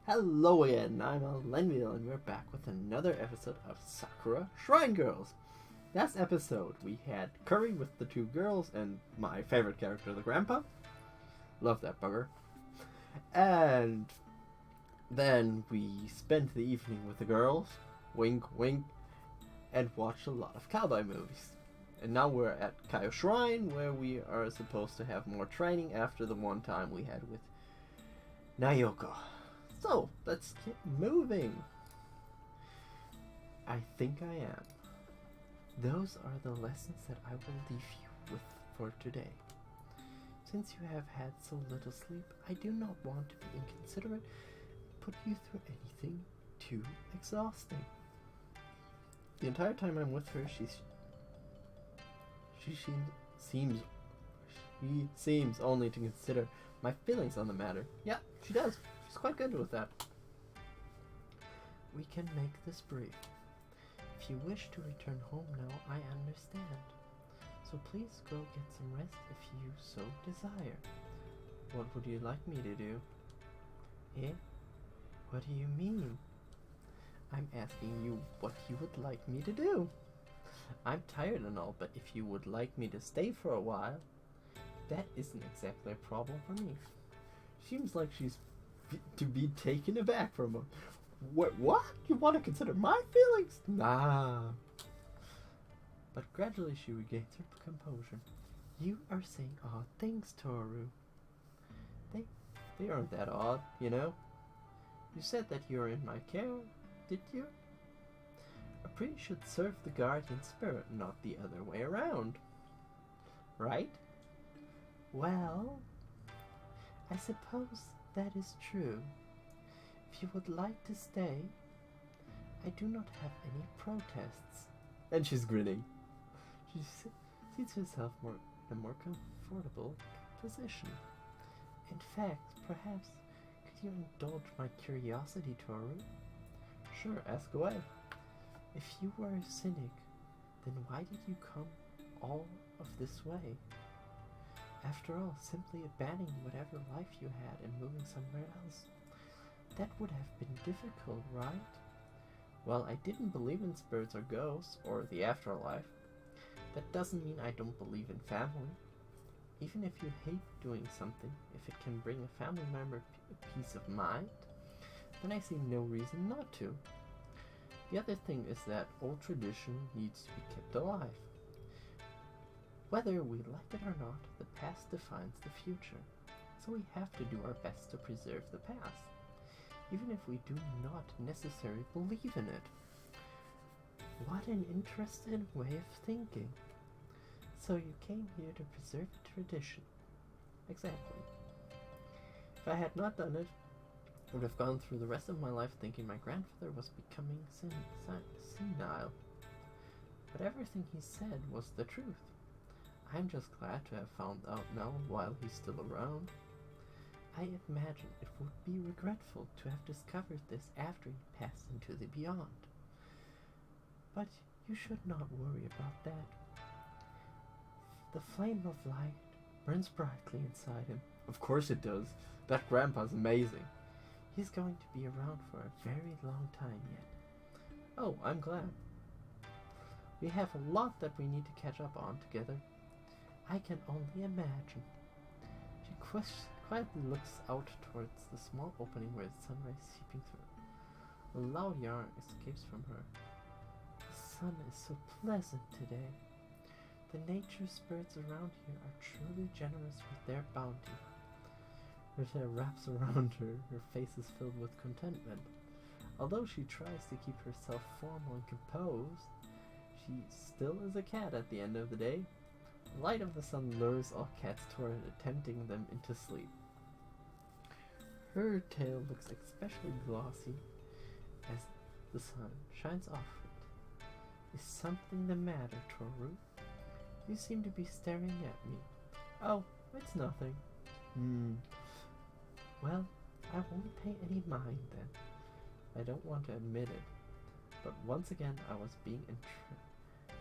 Hello again, I'm Lenville, and we're back with another episode of Sakura Shrine Girls. Last episode, we had curry with the two girls and my favorite character, the grandpa. Love that bugger. And then we spent the evening with the girls, wink wink, and watched a lot of cowboy movies. And now we're at Kaio Shrine, where we are supposed to have more training after the one time we had with Nayoko. So, let's get moving. I think I am. Those are the lessons that I will leave you with for today. Since you have had so little sleep, I do not want to be inconsiderate and put you through anything too exhausting. The entire time I'm with her, she seems only to consider my feelings on the matter. Yeah, she does. She's quite good with that. We can make this brief. If you wish to return home now, I understand. So please go get some rest if you so desire. What would you like me to do? Eh? What do you mean? I'm asking you what you would like me to do. I'm tired and all, but if you would like me to stay for a while, that isn't exactly a problem for me. Seems like she's to be taken aback from him. What? You want to consider my feelings? Nah. But gradually she regains her composure. You are saying odd things, Toru. They aren't that odd, you know? You said that you're in my care, did you? A priest should serve the guardian spirit, not the other way around. Right? Well, I suppose that is true. If you would like to stay, I do not have any protests. And she's grinning. She seats herself in a more comfortable position. In fact, perhaps, could you indulge my curiosity, Toru? Sure, ask away. If you were a cynic, then why did you come all of this way? After all, simply abandoning whatever life you had and moving somewhere else. That would have been difficult, right? Well, I didn't believe in spirits or ghosts, or the afterlife. That doesn't mean I don't believe in family. Even if you hate doing something, if it can bring a family member peace of mind, then I see no reason not to. The other thing is that old tradition needs to be kept alive. Whether we like it or not, the past defines the future, so we have to do our best to preserve the past, even if we do not necessarily believe in it. What an interesting way of thinking. So you came here to preserve a tradition. Exactly. If I had not done it, I would have gone through the rest of my life thinking my grandfather was becoming senile. But everything he said was the truth. I'm just glad to have found out now while he's still around. I imagine it would be regretful to have discovered this after he passed into the beyond. But you should not worry about that. The flame of light burns brightly inside him. Of course it does. That grandpa's amazing. He's going to be around for a very long time yet. Oh, I'm glad. We have a lot that we need to catch up on together. I can only imagine. She quietly looks out towards the small opening where the sunrise is seeping through. A loud yarn escapes from her. The sun is so pleasant today. The nature spirits around here are truly generous with their bounty. Her hair wraps around her, her face is filled with contentment. Although she tries to keep herself formal and composed, she still is a cat at the end of the day. The light of the sun lures all cats toward it, tempting them into sleep. Her tail looks especially glossy as the sun shines off it. Is something the matter, Toru? You seem to be staring at me. Oh, it's nothing. Well, I won't pay any mind then. I don't want to admit it, but once again I was being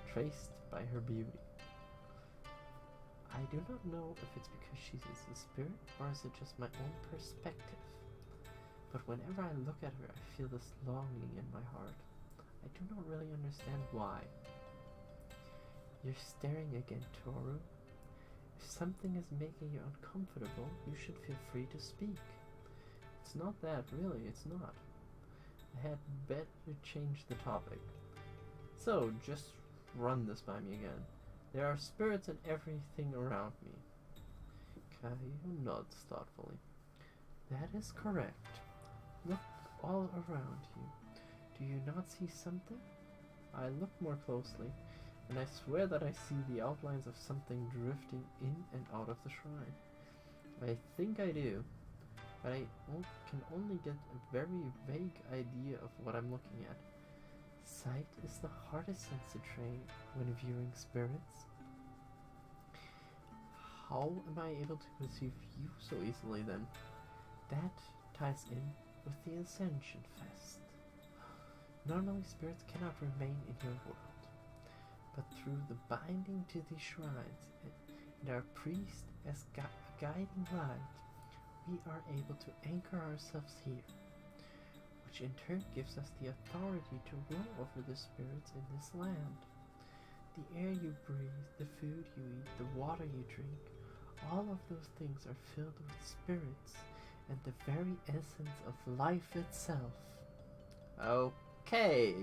entraced by her beauty. I do not know if it's because she is a spirit, or is it just my own perspective. but whenever I look at her, I feel this longing in my heart. I do not really understand why. You're staring again, Toru. If something is making you uncomfortable, you should feel free to speak. It's not that, really, it's not. I had better change the topic. So, just run this by me again. There are spirits in everything around me. Kaio nods thoughtfully. That is correct. Look all around you. Do you not see something? I look more closely, and I swear that I see the outlines of something drifting in and out of the shrine. I think I do, but I can only get a very vague idea of what I'm looking at. Sight is the hardest sense to train when viewing spirits. How am I able to perceive you so easily then? That ties in with the Ascension Fest. Normally spirits cannot remain in your world, but through the binding to these shrines and our priest as a guiding light, we are able to anchor ourselves here, which in turn gives us the authority to rule over the spirits in this land. The air you breathe, the food you eat, the water you drink, all of those things are filled with spirits and the very essence of life itself. Okay.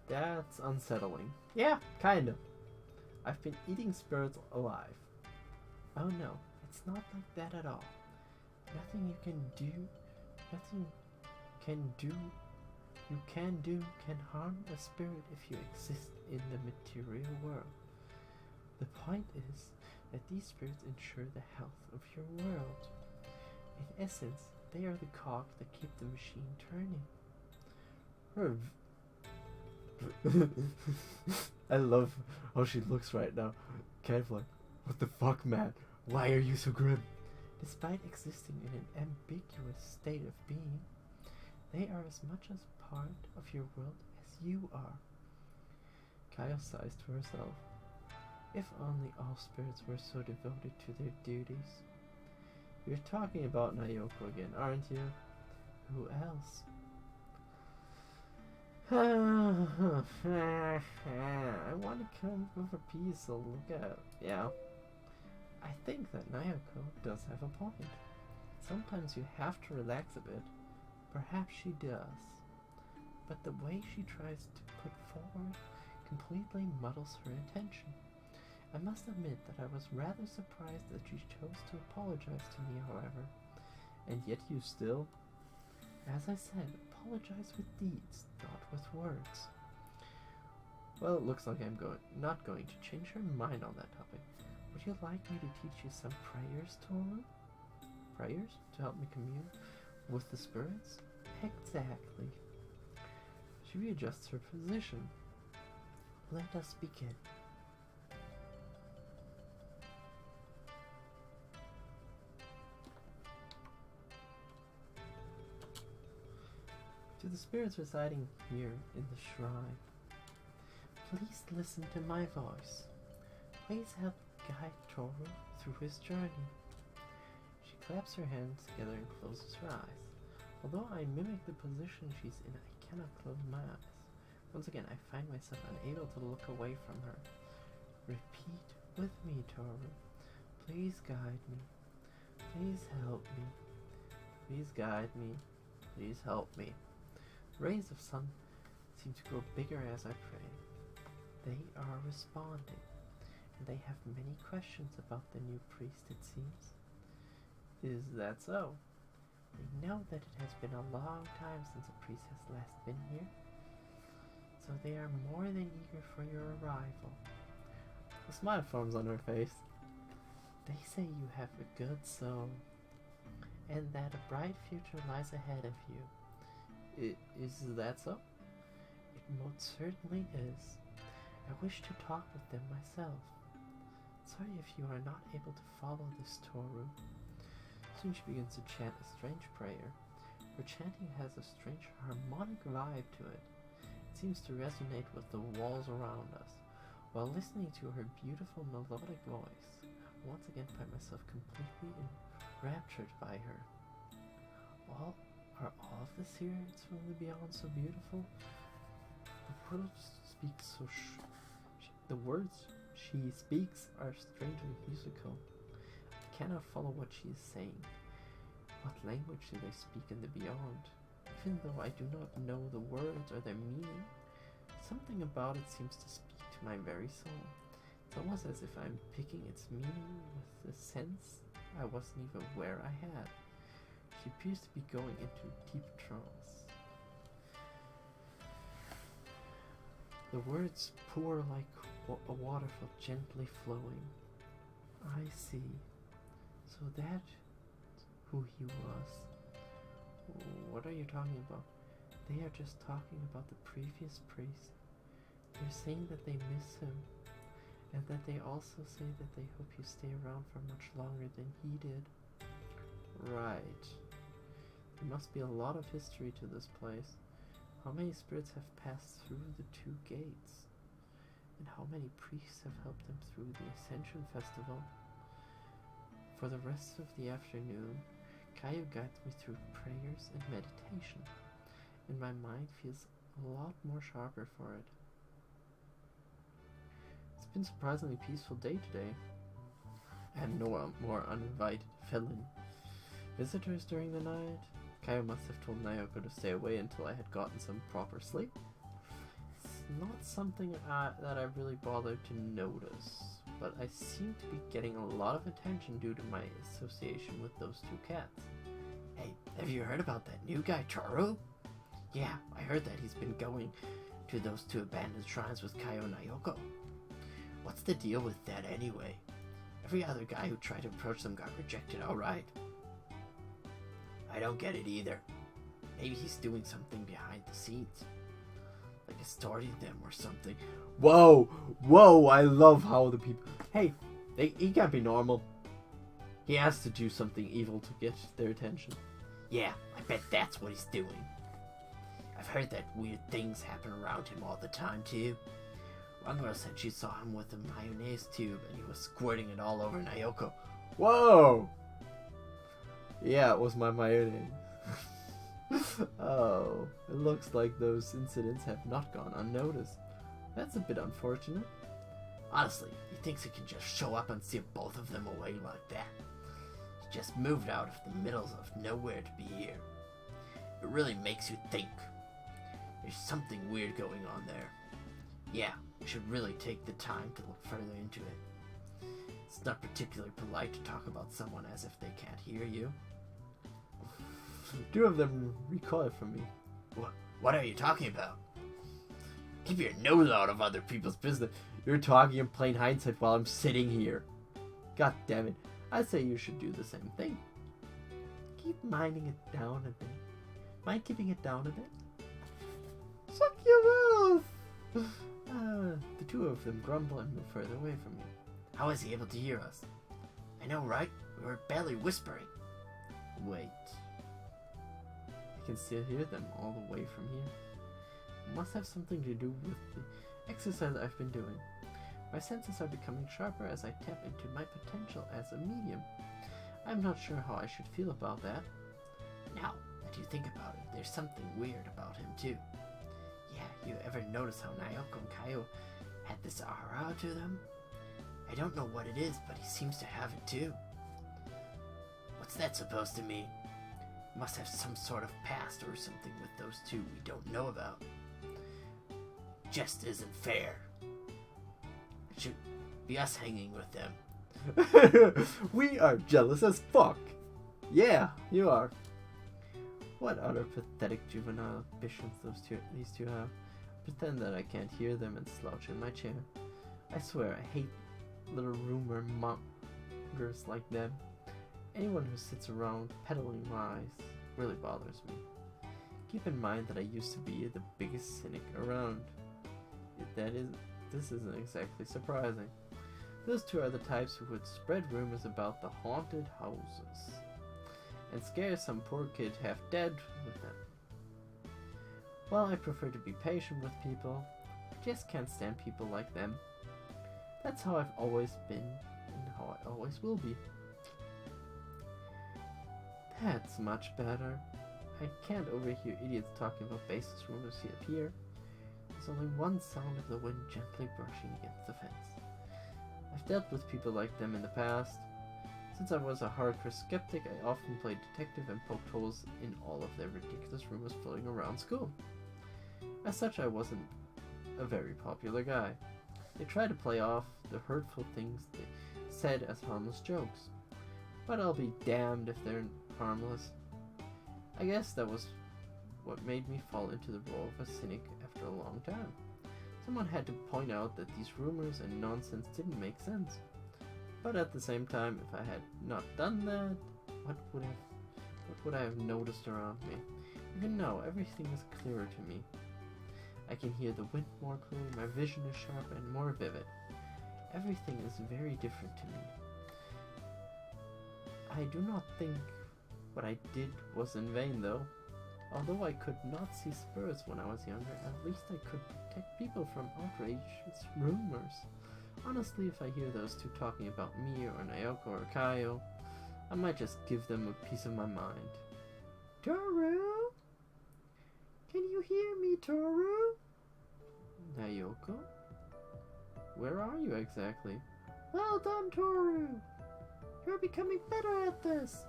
That's unsettling. Yeah, kind of. I've been eating spirits alive. Oh no, it's not like that at all. Nothing you can do can harm a spirit if you exist in the material world. The point is that these spirits ensure the health of your world. In essence, they are the cogs that keep the machine turning. I love how she looks right now. Kind of like, what the fuck, man? Why are you so grim? Despite existing in an ambiguous state of being, they are as much as part of your world as you are. Kaio sighs to herself. If only all spirits were so devoted to their duties. You're talking about Nayoko again, aren't you? Who else? I want to come with a piece to look at. Yeah. I think that Nayoko does have a point. Sometimes you have to relax a bit. Perhaps she does. But the way she tries to put forward completely muddles her intention. I must admit that I was rather surprised that she chose to apologize to me, however. And yet you still, as I said, apologize with deeds, not with words. Well, it looks like I'm not going to change her mind on that topic. Would you like me to teach you some prayers, Toru? Prayers? To help me commune with the spirits? Exactly. She readjusts her position. Let us begin. To the spirits residing here in the shrine, please listen to my voice. Please help guide Toru through his journey. She claps her hands together and closes her eyes. Although I mimic the position she's in, I cannot close my eyes. Once again, I find myself unable to look away from her. Repeat with me, Toru. Please guide me. Please help me. Please guide me. Please help me. Rays of sun seem to grow bigger as I pray. They are responding, and they have many questions about the new priest, it seems. Is that so? They know that it has been a long time since a priest has last been here, so they are more than eager for your arrival. A smile forms on her face. They say you have a good soul, and that a bright future lies ahead of you. Is that so? It most certainly is. I wish to talk with them myself. Sorry if you are not able to follow this, Toru. Soon she begins to chant a strange prayer. Her chanting has a strange harmonic vibe to it. It seems to resonate with the walls around us. While listening to her beautiful melodic voice, I once again find myself completely enraptured by her. this here? It's from the beyond, so beautiful. The words speaks so the words she speaks are strangely musical. I cannot follow what she is saying. What language do they speak in the beyond? Even though I do not know the words or their meaning, something about it seems to speak to my very soul. It's almost as if I'm picking its meaning with a sense I wasn't even aware I had. She appears to be going into deep trance. The words pour like a waterfall gently flowing. I see. So that's who he was. What are you talking about? They are just talking about the previous priest. They're saying that they miss him, and that they also say that they hope you stay around for much longer than he did. Right. There must be a lot of history to this place. How many spirits have passed through the 2 gates? And how many priests have helped them through the Ascension Festival? For the rest of the afternoon, Kaio guides me through prayers and meditation, and my mind feels a lot more sharper for it. It's been a surprisingly peaceful day today. I had no more uninvited felon visitors during the night. Kaio must have told Naoko to stay away until I had gotten some proper sleep. It's not something that I've really bothered to notice, but I seem to be getting a lot of attention due to my association with those 2 cats. Hey, have you heard about that new guy, Charu? Yeah, I heard that he's been going to those 2 abandoned shrines with Kaio and Naoko. What's the deal with that anyway? Every other guy who tried to approach them got rejected outright. I don't get it either. Maybe he's doing something behind the scenes. Like extorting them or something. Whoa! I love how the people... Hey, he can't be normal. He has to do something evil to get their attention. Yeah, I bet that's what he's doing. I've heard that weird things happen around him all the time too. One girl said she saw him with a mayonnaise tube and he was squirting it all over Naoko. Whoa! Yeah, it was my mayonnaise. Oh, it looks like those incidents have not gone unnoticed. That's a bit unfortunate. Honestly, he thinks he can just show up and steal both of them away like that. He just moved out of the middle of nowhere to be here. It really makes you think. There's something weird going on there. Yeah, we should really take the time to look further into it. It's not particularly polite to talk about someone as if they can't hear you. 2 of them recoil from me. What are you talking about? Keep your nose out of other people's business. You're talking in plain hindsight while I'm sitting here. God damn it. I say you should do the same thing. Keep minding it down a bit. Mind keeping it down a bit? Suck your mouth! The 2 of them grumble and move further away from me. How is he able to hear us? I know, right? We were barely whispering. Wait. I can still hear them all the way from here. It must have something to do with the exercise I've been doing. My senses are becoming sharper as I tap into my potential as a medium. I'm not sure how I should feel about that. Now that you think about it, there's something weird about him too. Yeah, you ever notice how Naoko and Kaio had this aura to them? I don't know what it is, but he seems to have it too. What's that supposed to mean? Must have some sort of past or something with those 2 we don't know about. Just isn't fair. It should be us hanging with them. We are jealous as fuck. Yeah, you are. What other pathetic juvenile ambitions these two have? Pretend that I can't hear them and slouch in my chair. I swear I hate little rumor mongers like them. Anyone who sits around peddling lies really bothers me. Keep in mind that I used to be the biggest cynic around. This isn't exactly surprising. Those 2 are the types who would spread rumors about the haunted houses and scare some poor kid half dead with them. Well, I prefer to be patient with people. I just can't stand people like them. That's how I've always been and how I always will be. That's much better. I can't overhear idiots talking about baseless rumors here. There's only one sound of the wind gently brushing against the fence. I've dealt with people like them in the past. Since I was a hardcore skeptic, I often played detective and poked holes in all of their ridiculous rumors floating around school. As such, I wasn't a very popular guy. They tried to play off the hurtful things they said as harmless jokes. But I'll be damned if they're harmless. I guess that was what made me fall into the role of a cynic after a long time. Someone had to point out that these rumors and nonsense didn't make sense. But at the same time, if I had not done that, what would I have noticed around me? Even now, everything is clearer to me. I can hear the wind more clearly, my vision is sharper and more vivid. Everything is very different to me. I do not think what I did was in vain, though. Although I could not see spirits when I was younger, at least I could protect people from outrageous rumors. Honestly, if I hear those two talking about me or Naoko or Kaio, I might just give them a piece of my mind. Toru? Can you hear me, Toru? Naoko? Where are you exactly? Well done, Toru! You're becoming better at this!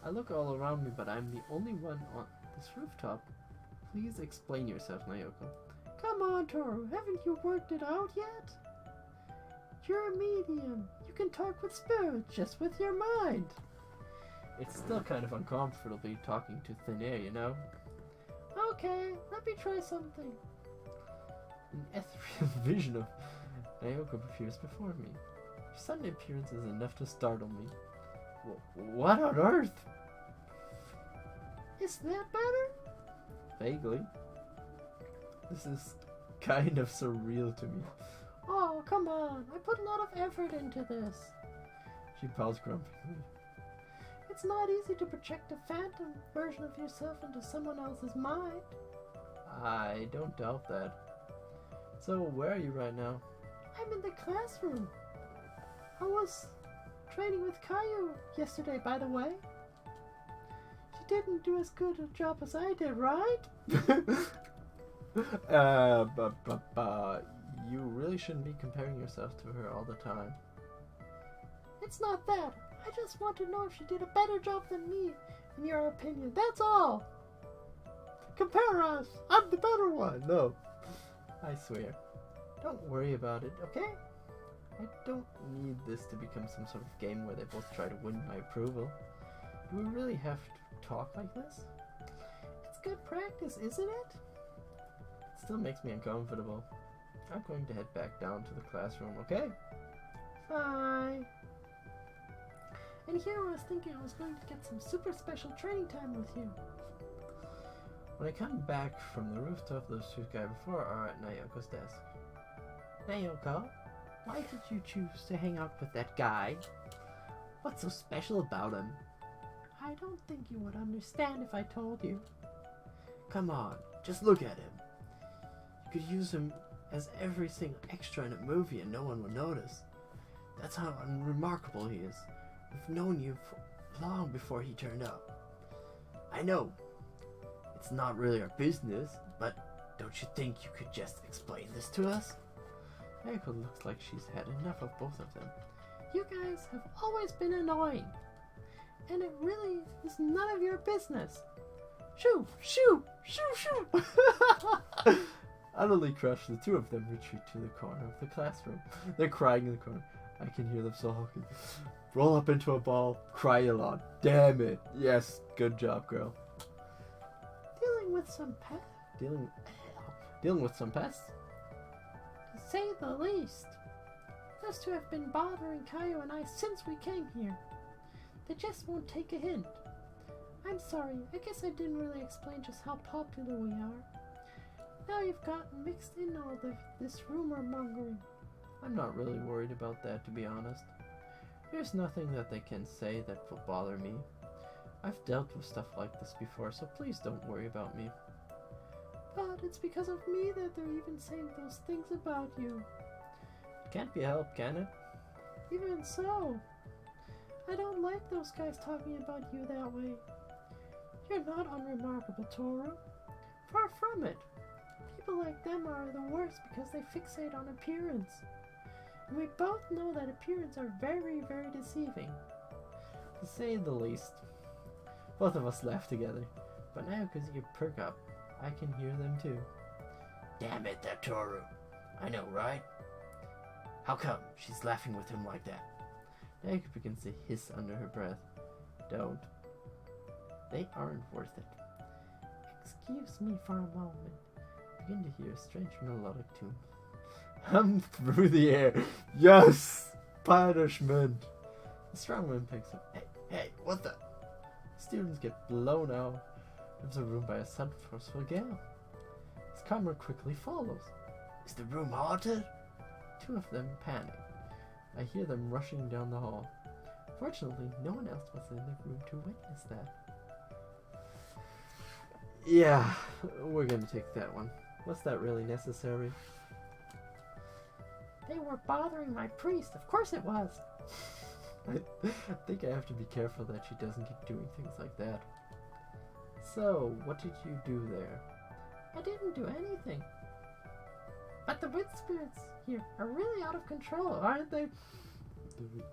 I look all around me, but I'm the only one on this rooftop. Please explain yourself, Naoko. Come on, Toru, haven't you worked it out yet? You're a medium. You can talk with spirits just with your mind. It's still kind of uncomfortable talking to thin air, you know? Okay, let me try something. An ethereal vision of Naoko appears before me. Her sudden appearance is enough to startle me. What on earth? Is that better? Vaguely. This is kind of surreal to me. Oh, come on. I put a lot of effort into this. She paused grumpily. It's not easy to project a phantom version of yourself into someone else's mind. I don't doubt that. So, where are you right now? I'm in the classroom. I was training with Kaio yesterday, by the way. She didn't do as good a job as I did, right? You really shouldn't be comparing yourself to her all the time. It's not that. I just want to know if she did a better job than me, in your opinion. That's all. Compare us. I'm the better one. No. I swear. Don't worry about it, okay? I don't need this to become some sort of game where they both try to win my approval. Do we really have to talk like this? It's good practice, isn't it? It still makes me uncomfortable. I'm going to head back down to the classroom, okay? Bye. And here I was thinking I was going to get some super special training time with you. When I come back from the rooftop, those two guys before are at Naoko's desk. Naoko, why did you choose to hang out with that guy? What's so special about him? I don't think you would understand if I told you. Come on, just look at him. You could use him as everything extra in a movie and no one would notice. That's how unremarkable he is. We've known you for long before he turned up. I know. It's not really our business, but don't you think you could just explain this to us? Eiko looks like she's had enough of both of them. You guys have always been annoying. And it really is none of your business. Shoo! Shoo! Shoo! Shoo! Utterly crushed, the two of them retreat to the corner of the classroom. They're crying in the corner. I can hear them sulking. Roll up into a ball, cry a lot. Damn it. Yes, good job, girl. Dealing with some pests? To say the least. Those two have been bothering Kaio and I since we came here. They just won't take a hint. I'm sorry, I guess I didn't really explain just how popular we are. Now you've gotten mixed in all this rumor mongering. I'm not really worried about that, to be honest. There's nothing that they can say that will bother me. I've dealt with stuff like this before, so please don't worry about me. But it's because of me that they're even saying those things about you. It can't be helped, can it? Even so. I don't like those guys talking about you that way. You're not unremarkable, Toru. Far from it. People like them are the worst because they fixate on appearance. And we both know that appearances are very, very deceiving. To say the least. Both of us laugh together. But now, because you perk up, I can hear them too. Damn it, that Toru. I know, right? How come she's laughing with him like that? Naoki begins to hiss under her breath. Don't. They aren't worth it. Excuse me for a moment. Begin to hear a strange melodic tune. Hum through the air. Yes! Punishment! The strong wind picks up. Hey, what the? Students get blown out of the room by a sudden forceful gale. His comrade quickly follows. Is the room haunted? Two of them panic. I hear them rushing down the hall. Fortunately, no one else was in the room to witness that. Yeah, we're gonna take that one. Was that really necessary? They were bothering my priest. Of course it was. I think I have to be careful that she doesn't keep doing things like that. So, what did you do there? I didn't do anything. But the Windspirits here are really out of control, aren't they?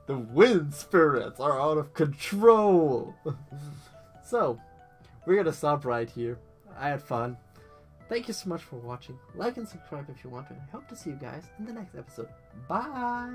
The Windspirits are out of control! So, we're gonna stop right here. I had fun. Thank you so much for watching. Like and subscribe if you want to. I hope to see you guys in the next episode. Bye!